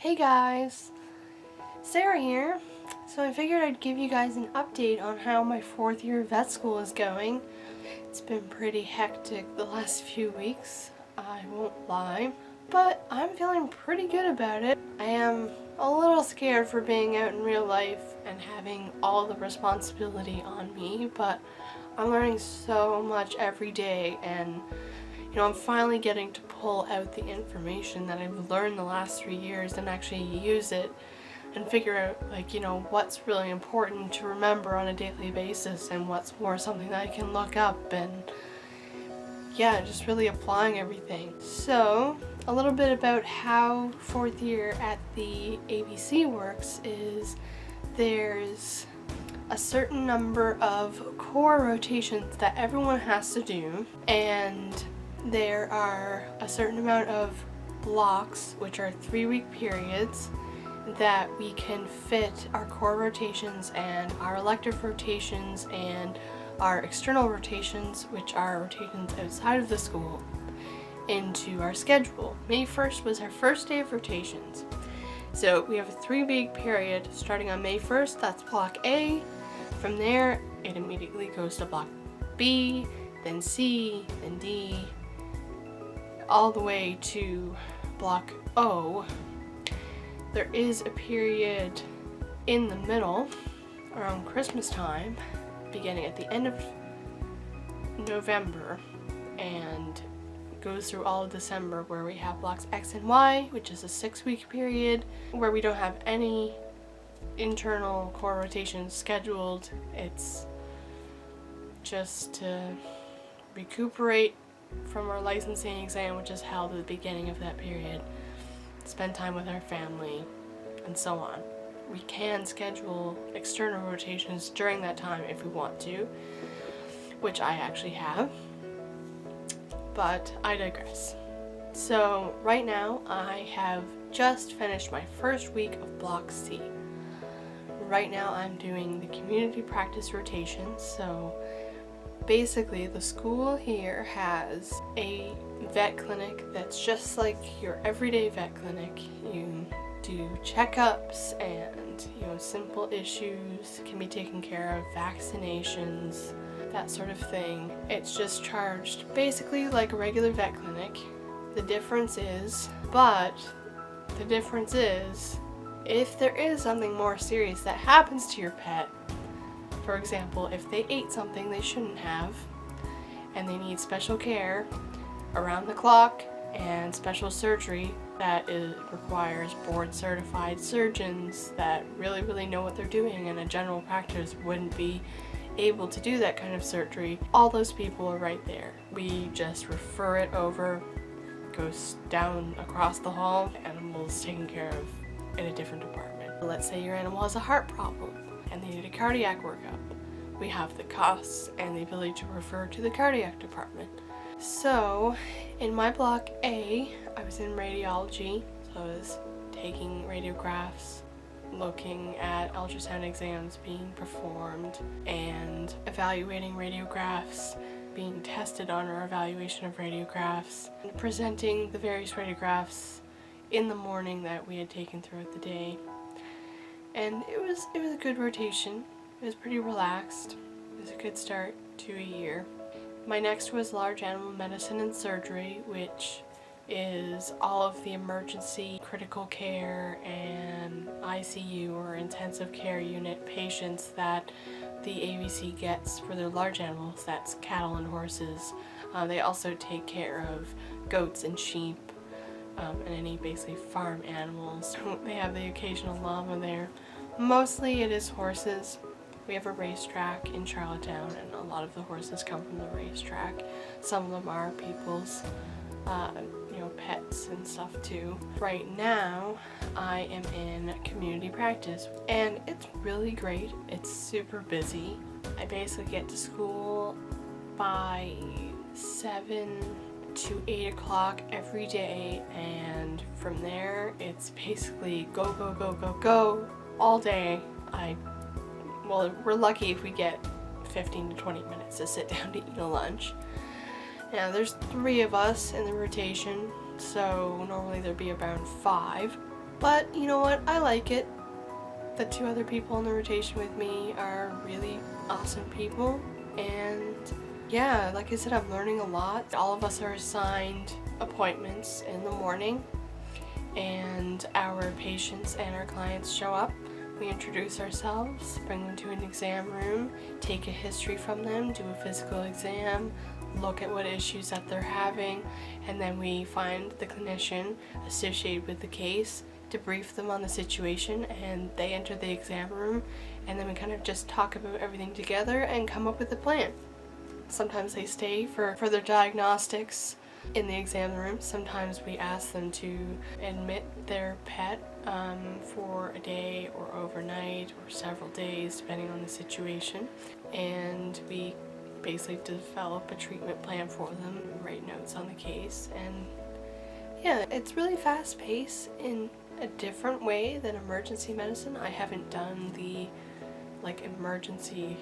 Hey guys, Sarah here. So I figured I'd give you guys an update on how my 4th year of vet school is going. It's been pretty hectic the last few weeks, I won't lie, but I'm feeling pretty good about it. I am a little scared for being out in real life and having all the responsibility on me, but I'm learning so much every day, and I'm finally getting to pull out the information that I've learned the last 3 years and actually use it and figure out, what's really important to remember on a daily basis and what's more something that I can look up, and yeah, just really applying everything. So, a little bit about how 4th year at the ABC works is there's a certain number of core rotations that everyone has to do, and there are a certain amount of blocks, which are 3-week periods, that we can fit our core rotations and our elective rotations and our external rotations, which are rotations outside of the school, into our schedule. May 1st was our first day of rotations. So we have a 3-week period starting on May 1st, that's block A. From there, it immediately goes to block B, then C, then D, all the way to block O. There is a period in the middle around Christmas time, beginning at the end of November and goes through all of December, where we have blocks X and Y, which is a 6-week period where we don't have any internal core rotations scheduled. It's just to recuperate from our licensing exam, which is held at the beginning of that period, spend time with our family, and so on. We can schedule external rotations during that time if we want to, which I actually have, but I digress. So right now I have just finished my first week of block C. Right now I'm doing the community practice rotations. So basically, the school here has a vet clinic that's just like your everyday vet clinic. You do checkups and, simple issues can be taken care of, vaccinations, that sort of thing. It's just charged basically like a regular vet clinic. The difference is, if there is something more serious that happens to your pet, for example, if they ate something they shouldn't have and they need special care around the clock and special surgery that requires board certified surgeons that really know what they're doing, and a general practice wouldn't be able to do that kind of surgery, all those people are right there. We just refer it over, goes down across the hall, animal's taken care of in a different department. Let's say your animal has a heart problem and they need a cardiac workup. We have the costs and the ability to refer to the cardiac department. So in my block A, I was in radiology, so I was taking radiographs, looking at ultrasound exams being performed, and evaluating radiographs, being tested on our evaluation of radiographs, and presenting the various radiographs in the morning that we had taken throughout the day. And it was a good rotation. It was pretty relaxed. It was a good start to a year. My next was large animal medicine and surgery, which is all of the emergency critical care and ICU or intensive care unit patients that the ABC gets for their large animals. That's cattle and horses. They also take care of goats and sheep, and any basically farm animals. They have the occasional llama there. Mostly it is horses. We have a racetrack in Charlottetown, and a lot of the horses come from the racetrack. Some of them are people's, pets and stuff too. Right now, I am in community practice, and it's really great. It's super busy. I basically get to school by 7 to 8 o'clock every day, and from there it's basically go all day. We're lucky if we get 15 to 20 minutes to sit down to eat a lunch. Now there's 3 of us in the rotation, so normally there'd be around 5. But you know what? I like it. The 2 other people in the rotation with me are really awesome people, and yeah, like I said, I'm learning a lot. All of us are assigned appointments in the morning, and our patients and our clients show up. We introduce ourselves, bring them to an exam room, take a history from them, do a physical exam, look at what issues that they're having, and then we find the clinician associated with the case to brief them on the situation, and they enter the exam room, and then we kind of just talk about everything together and come up with a plan. Sometimes they stay for further diagnostics in the exam room. Sometimes we ask them to admit their pet for a day or overnight or several days depending on the situation, and we basically develop a treatment plan for them, write notes on the case, and yeah, it's really fast paced in a different way than emergency medicine. I haven't done the emergency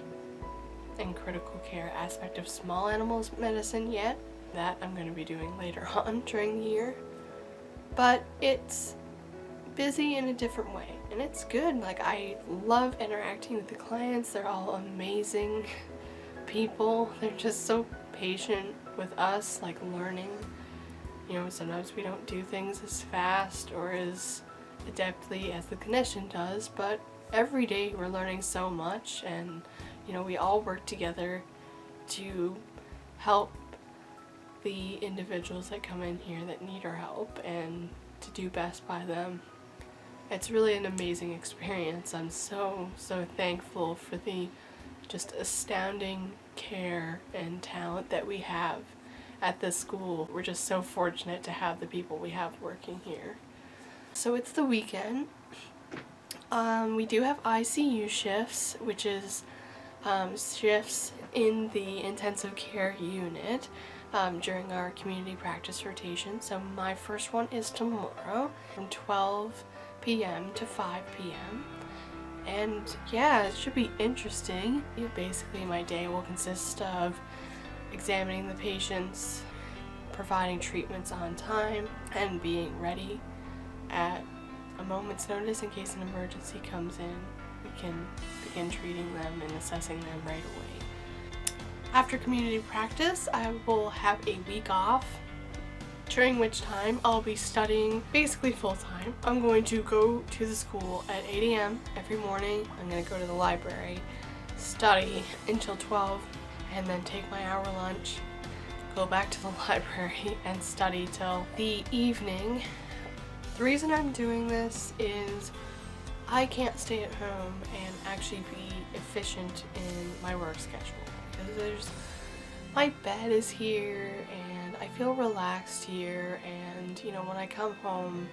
and critical care aspect of small animals medicine yet. That I'm going to be doing later on during the year. But it's busy in a different way, and it's good. Like, I love interacting with the clients. They're all amazing people. They're just so patient with us, like learning. You know, sometimes we don't do things as fast or as adeptly as the clinician does, but every day we're learning so much, and you know, we all work together to help the individuals that come in here that need our help and to do best by them. It's really an amazing experience. I'm so thankful for the just astounding care and talent that we have at this school. We're just so fortunate to have the people we have working here. So it's the weekend. We do have ICU shifts, which is shifts in the intensive care unit during our community practice rotation. So my first one is tomorrow from 12 p.m. to 5 p.m. And yeah, it should be interesting. Basically, my day will consist of examining the patients, providing treatments on time, and being ready at a moment's notice in case an emergency comes in. We can begin treating them and assessing them right away. After community practice, I will have a week off, during which time I'll be studying basically full-time. I'm going to go to the school at 8 a.m. every morning. I'm going to go to the library, study until 12, and then take my hour lunch, go back to the library, and study till the evening. The reason I'm doing this is I can't stay at home and actually be efficient in my work schedule, because my bed is here and I feel relaxed here, and you know, when I come home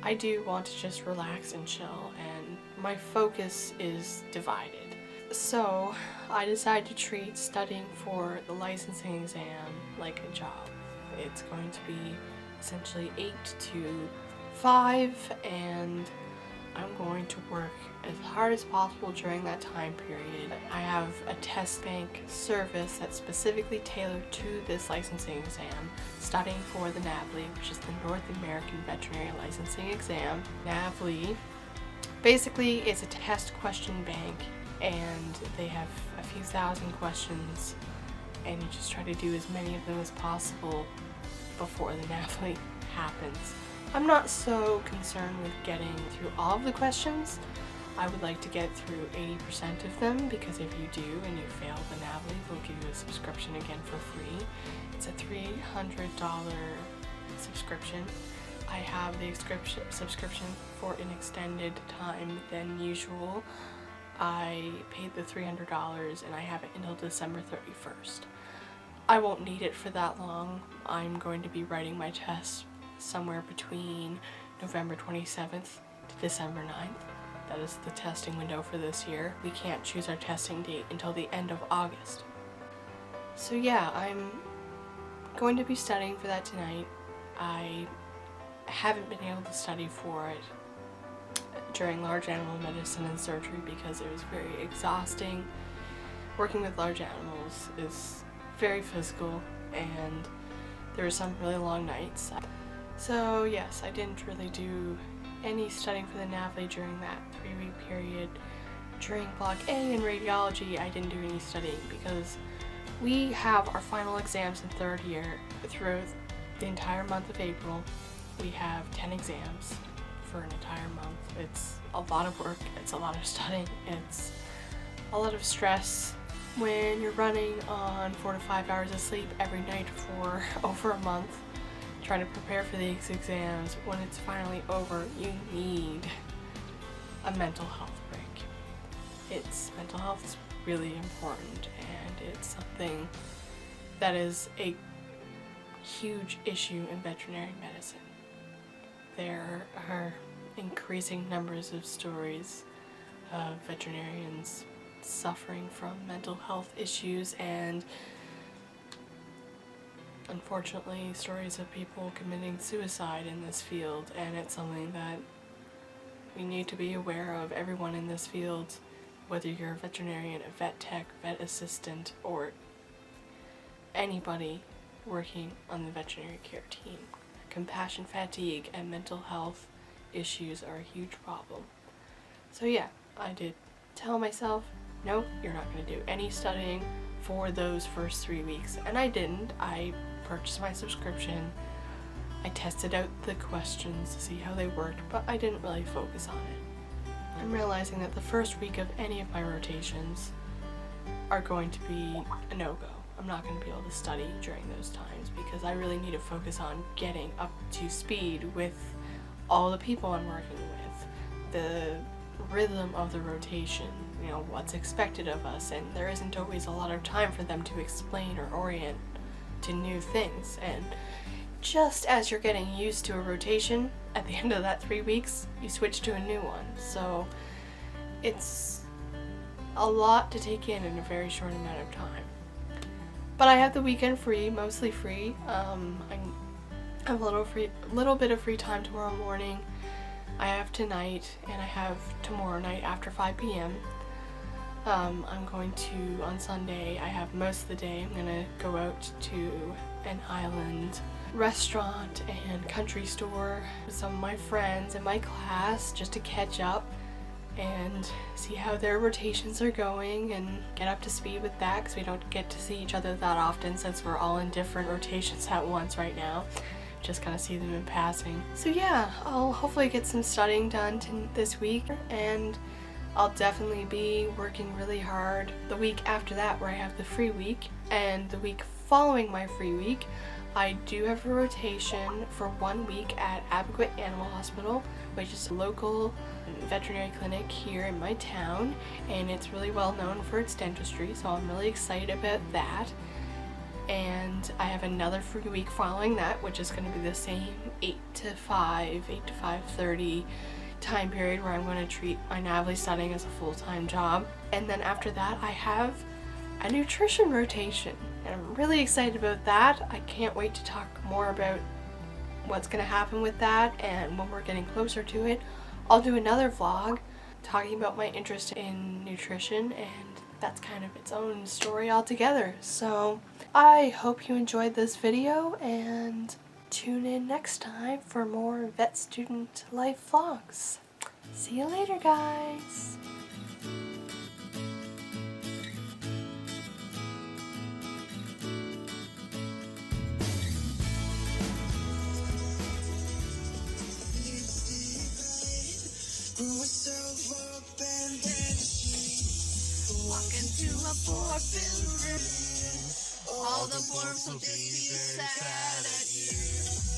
I do want to just relax and chill, and my focus is divided. So I decided to treat studying for the licensing exam like a job. It's going to be essentially 8 to 5, and I'm going to work as hard as possible during that time period. I have a test bank service that's specifically tailored to this licensing exam, studying for the NAVLE, which is the North American Veterinary Licensing Exam. NAVLE basically is a test question bank, and they have a few thousand questions, and you just try to do as many of them as possible before the NAVLE happens. I'm not so concerned with getting through all of the questions. I would like to get through 80% of them, because if you do and you fail the NAVLE, they'll give you a subscription again for free. It's a $300 subscription. I have the subscription for an extended time than usual. I paid the $300 and I have it until December 31st. I won't need it for that long. I'm going to be writing my tests somewhere between November 27th to December 9th. That is the testing window for this year. We can't choose our testing date until the end of August. So yeah, I'm going to be studying for that tonight. I haven't been able to study for it during large animal medicine and surgery because it was very exhausting. Working with large animals is very physical, and there were some really long nights. So yes, I didn't really do any studying for the NAVLE during that 3-week period. During Block A in radiology, I didn't do any studying because we have our final exams in 3rd year. Through the entire month of April, we have 10 exams for an entire month. It's a lot of work, it's a lot of studying, it's a lot of stress when you're running on 4 to 5 hours of sleep every night for over a month, trying to prepare for these exams. When it's finally over, you need a mental health break. Mental health is really important, and it's something that is a huge issue in veterinary medicine. There are increasing numbers of stories of veterinarians suffering from mental health issues, and unfortunately stories of people committing suicide in this field, and it's something that we need to be aware of. Everyone in this field, whether you're a veterinarian, a vet tech, vet assistant, or anybody working on the veterinary care team, compassion fatigue and mental health issues are a huge problem. So yeah, I did tell myself, no, you're not going to do any studying for those first 3 weeks. And I didn't. I purchased my subscription. I tested out the questions to see how they worked, but I didn't really focus on it. I'm realizing that the first week of any of my rotations are going to be a no-go. I'm not going to be able to study during those times because I really need to focus on getting up to speed with all the people I'm working with, the rhythm of the rotation, you know, what's expected of us, and there isn't always a lot of time for them to explain or orient to new things. And just as you're getting used to a rotation, at the end of that 3 weeks, you switch to a new one. So it's a lot to take in a very short amount of time. But I have the weekend free, mostly free. I have a little bit of free time tomorrow morning. I have tonight, and I have tomorrow night after 5 p.m. I'm going to, on Sunday, I have most of the day, I'm gonna go out to an island restaurant and country store with some of my friends in my class just to catch up and see how their rotations are going and get up to speed with that, because we don't get to see each other that often since we're all in different rotations at once right now. Just kind of see them in passing. So yeah, I'll hopefully get some studying done this week, and I'll definitely be working really hard the week after that where I have the free week, and the week following my free week I do have a rotation for 1 week at Abequate Animal Hospital, which is a local veterinary clinic here in my town, and it's really well known for its dentistry, so I'm really excited about that. And I have another free week following that, which is going to be the same 8 to 5:30 time period where I'm going to treat my NAVLE studying as a full-time job. And then after that I have a nutrition rotation, and I'm really excited about that. I can't wait to talk more about what's going to happen with that, and when we're getting closer to it, I'll do another vlog talking about my interest in nutrition, and that's kind of its own story altogether. So I hope you enjoyed this video, and tune in next time for more vet student life vlogs. See you later, guys! Walking to a four-filled river. All the boards will just be sad at you.